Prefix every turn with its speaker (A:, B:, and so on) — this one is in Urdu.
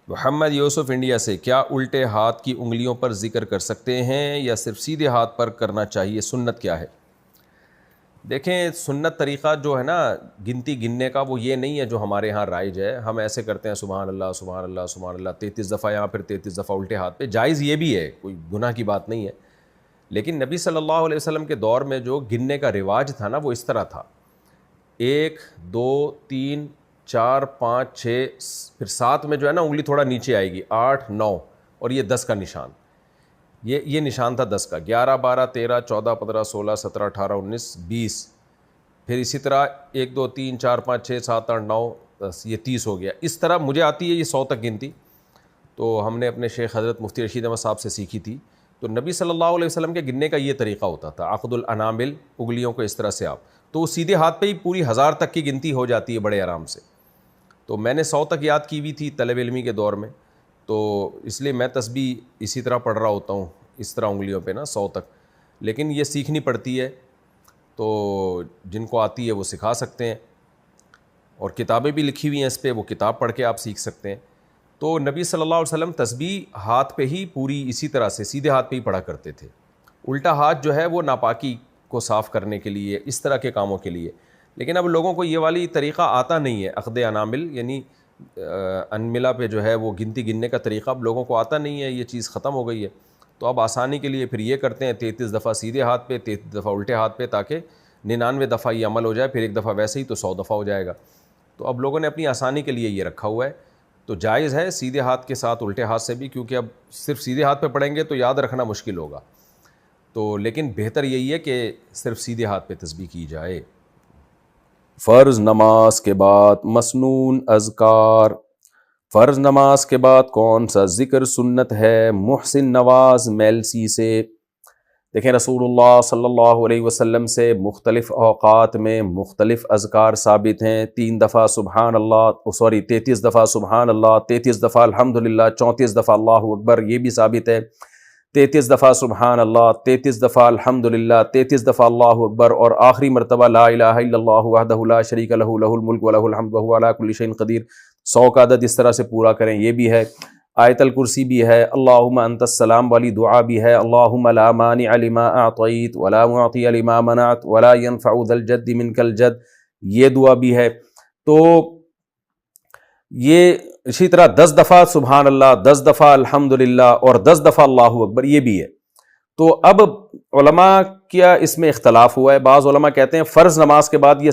A: محمد یوسف انڈیا سے، کیا الٹے ہاتھ کی انگلیوں پر ذکر کر سکتے ہیں یا صرف سیدھے ہاتھ پر کرنا چاہیے؟ سنت کیا ہے؟ دیکھیں، سنت طریقہ جو ہے نا گنتی گننے کا، وہ یہ نہیں ہے جو ہمارے ہاں رائج ہے. ہم ایسے کرتے ہیں سبحان اللہ سبحان اللہ سبحان اللہ 33 دفعہ یہاں پھر 33 دفعہ الٹے ہاتھ پہ. جائز یہ بھی ہے، کوئی گناہ کی بات نہیں ہے، لیکن نبی صلی اللہ علیہ وسلم کے دور میں جو گننے کا رواج تھا نا وہ اس طرح تھا: 1 2 3 4 5 6، پھر 7 میں جو ہے نا انگلی تھوڑا نیچے آئے گی، 8 9، اور یہ 10 کا نشان، یہ نشان تھا 10 کا. 11 12 13 14 15 16 17 18 19 20، پھر اسی طرح 1 2 3 4 5 6 7 8 9 10، یہ 30 ہو گیا. اس طرح مجھے آتی ہے یہ 100 تک گنتی، تو ہم نے اپنے شیخ حضرت مفتی رشید احمد صاحب سے سیکھی تھی. تو نبی صلی اللہ علیہ وسلم کے گننے کا یہ طریقہ ہوتا تھا، عقد الانامل، انگلیوں کو اس طرح سے آپ، تو وہ سیدھے ہاتھ پہ ہی پوری 1000 تک کی گنتی ہو جاتی ہے بڑے آرام سے. تو میں نے 100 تک یاد کی ہوئی تھی طلب علمی کے دور میں، تو اس لیے میں تسبیح اسی طرح پڑھ رہا ہوتا ہوں، اس طرح انگلیوں پہ نا 100 تک. لیکن یہ سیکھنی پڑتی ہے، تو جن کو آتی ہے وہ سکھا سکتے ہیں، اور کتابیں بھی لکھی ہوئی ہیں اس پہ، وہ کتاب پڑھ کے آپ سیکھ سکتے ہیں. تو نبی صلی اللہ علیہ وسلم تسبیح ہاتھ پہ ہی پوری اسی طرح سے سیدھے ہاتھ پہ ہی پڑھا کرتے تھے. الٹا ہاتھ جو ہے وہ ناپاکی کو صاف کرنے کے لیے، اس طرح کے کاموں کے لیے. لیکن اب لوگوں کو یہ والی طریقہ آتا نہیں ہے، عقد انامل یعنی انملہ پہ جو ہے وہ گنتی گننے کا طریقہ اب لوگوں کو آتا نہیں ہے، یہ چیز ختم ہو گئی ہے. تو اب آسانی کے لیے پھر یہ کرتے ہیں 33 دفعہ سیدھے ہاتھ پہ، 33 دفعہ الٹے ہاتھ پہ، تاکہ 99 دفعہ یہ عمل ہو جائے، پھر ایک دفعہ ویسے ہی تو 100 دفعہ ہو جائے گا. تو اب لوگوں نے اپنی آسانی کے لیے یہ رکھا ہوا ہے. تو جائز ہے سیدھے ہاتھ کے ساتھ الٹے ہاتھ سے بھی، کیونکہ اب صرف سیدھے ہاتھ پہ پڑھیں گے تو یاد رکھنا مشکل ہوگا. تو لیکن بہتر یہی ہے کہ صرف سیدھے ہاتھ پہ تسبیح کی جائے. فرض نماز کے بعد مسنون اذکار. فرض نماز کے بعد کون سا ذکر سنت ہے؟ محسن نواز میلسی سے. دیکھیں، رسول اللہ صلی اللہ علیہ وسلم سے مختلف اوقات میں مختلف اذکار ثابت ہیں. 3 دفعہ سبحان اللہ، 33 دفعہ سبحان اللہ، 33 دفعہ الحمدللہ، 34 دفعہ اللہ اکبر، یہ بھی ثابت ہے. 33 دفعہ سبحان اللہ، 33 دفعہ الحمدللہ، 33 دفعہ اللہ اکبر، اور آخری مرتبہ لا الہ الا اللہ وحدہ لا شریک لہ لہ الملک ولہ الحمد وہو علی کل شیء قدیر. 100 کا عدد اس طرح سے پورا کریں، یہ بھی ہے. آیت الکرسی بھی ہے، اللہم انت السلام والی دعا بھی ہے، اللہم لا مانع لما اعطیت ولا معطی لما منعت ولا ينفع ذا الجد منک الجد، یہ دعا بھی ہے. تو یہ اسی طرح 10 دفعہ سبحان اللہ، 10 دفعہ الحمدللہ، اور 10 دفعہ اللہ اکبر، یہ بھی ہے. تو اب علماء کیا اس میں اختلاف ہوا ہے. بعض علماء کہتے ہیں فرض نماز کے بعد یہ